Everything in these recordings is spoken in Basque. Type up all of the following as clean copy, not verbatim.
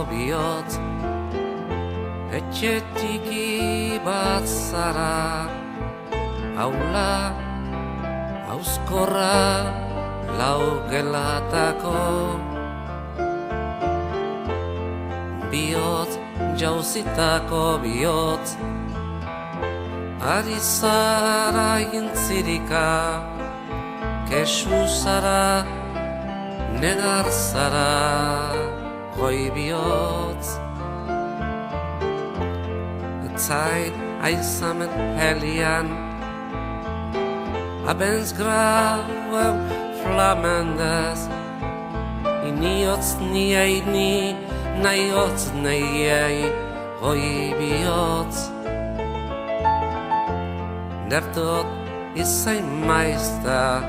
bihotz etxetik bat zara, haula, hauzkorra, lau gelatako bihotz, jauzitako bihotz, ari zara intzirika, kesu zara, negar zara, goi bihotz. Zeit einsamen helian, abends graue flammendes, iniotz niei ni, naiotz neiei, goi bihotz. Der Tod ist ein Meister,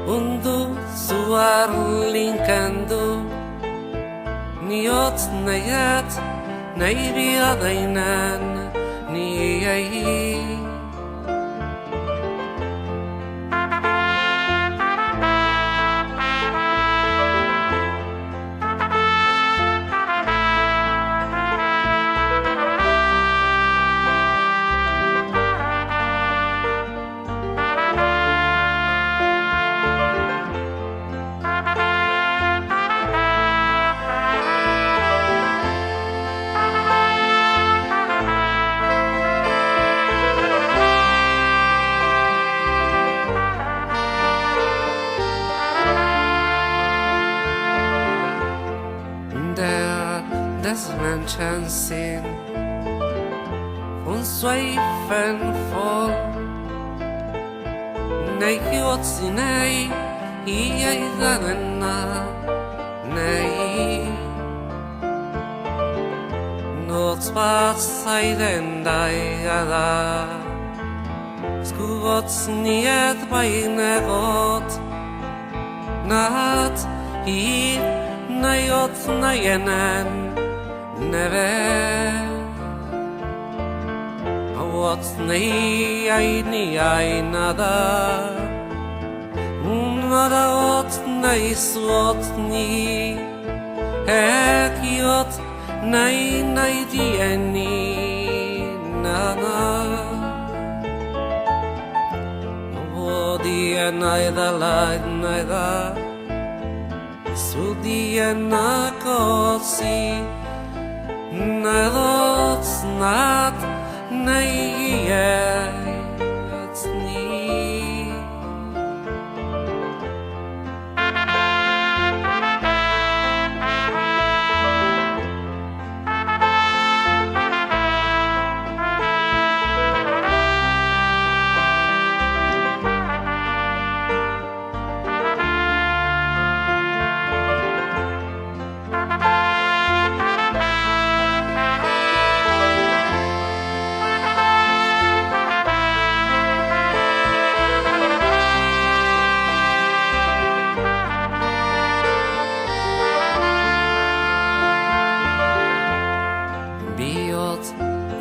und du zu erlinken du, niotz neiet, nei biadeinen niei. Des Menschen Sinn und Zweifeln voll, nei Jotzi, nei, iei Ganena, nei. Notz bat zaiden daigada, skugotz niet bainegot, nahat, naiotz naienen, nebe hauotz nei ainada naraotz nei zuotz ni ekiotz nei dieni nana odien naida zudien nakotzi Nadots nat neiets ni.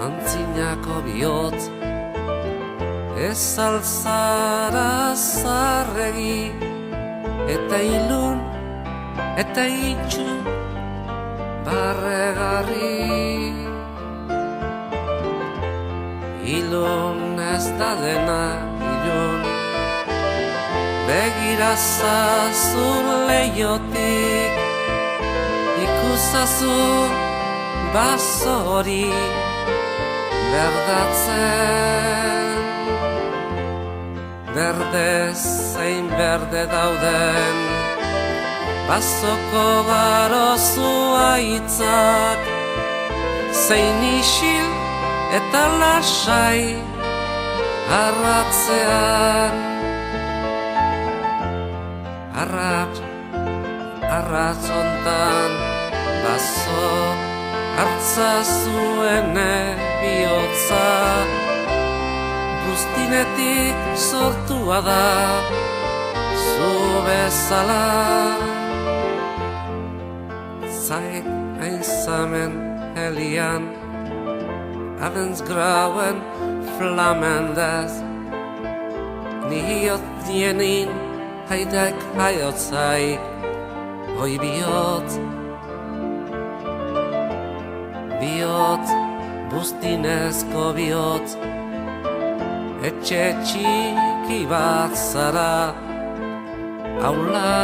Antzinako bihotz, ez alzara zarregi, eta ilun, eta itxu, barregarri. Ilun ez da dena ilun, begira zazu leiotik, ikusazu basori, berdatzen, berde zein berde dauden, bazoko garozu aitzak, zein isil eta lasai arratzean. Arratz ontan bazo hartza zuen bihotza, guztinetik sortua da zu bezala. Zeit einsamen helian, abends grauen flammendes, nihiot dienin haidek haiotzai, hoi bihotz bihotz, buztinezko bihotz, etxe txiki bat zara, aula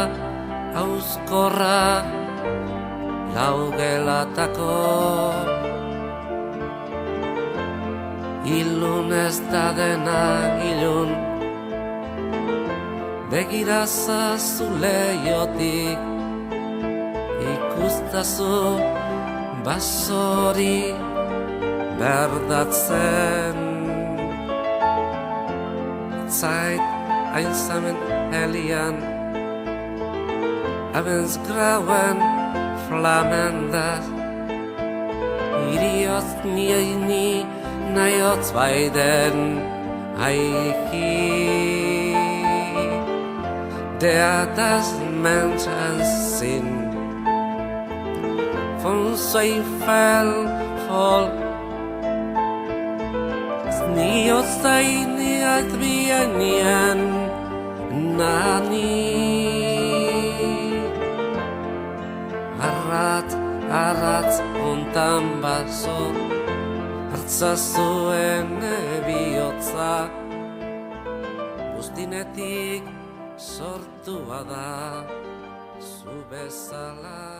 auzkorra, lau gelatako. Ilun ez da dena ilun, begirazazu leiotik, ikustazu basori berdatzen. Zeit einsamen helian, abends grauen flammendas, iriotz ni naiotz beiden aiki. Der das Menschensinn von Zweifel voll, niots deiniat bienien nani. Arratz ontan baso, hartza zuen bihotza, buztinetik sortua da, zu bezala.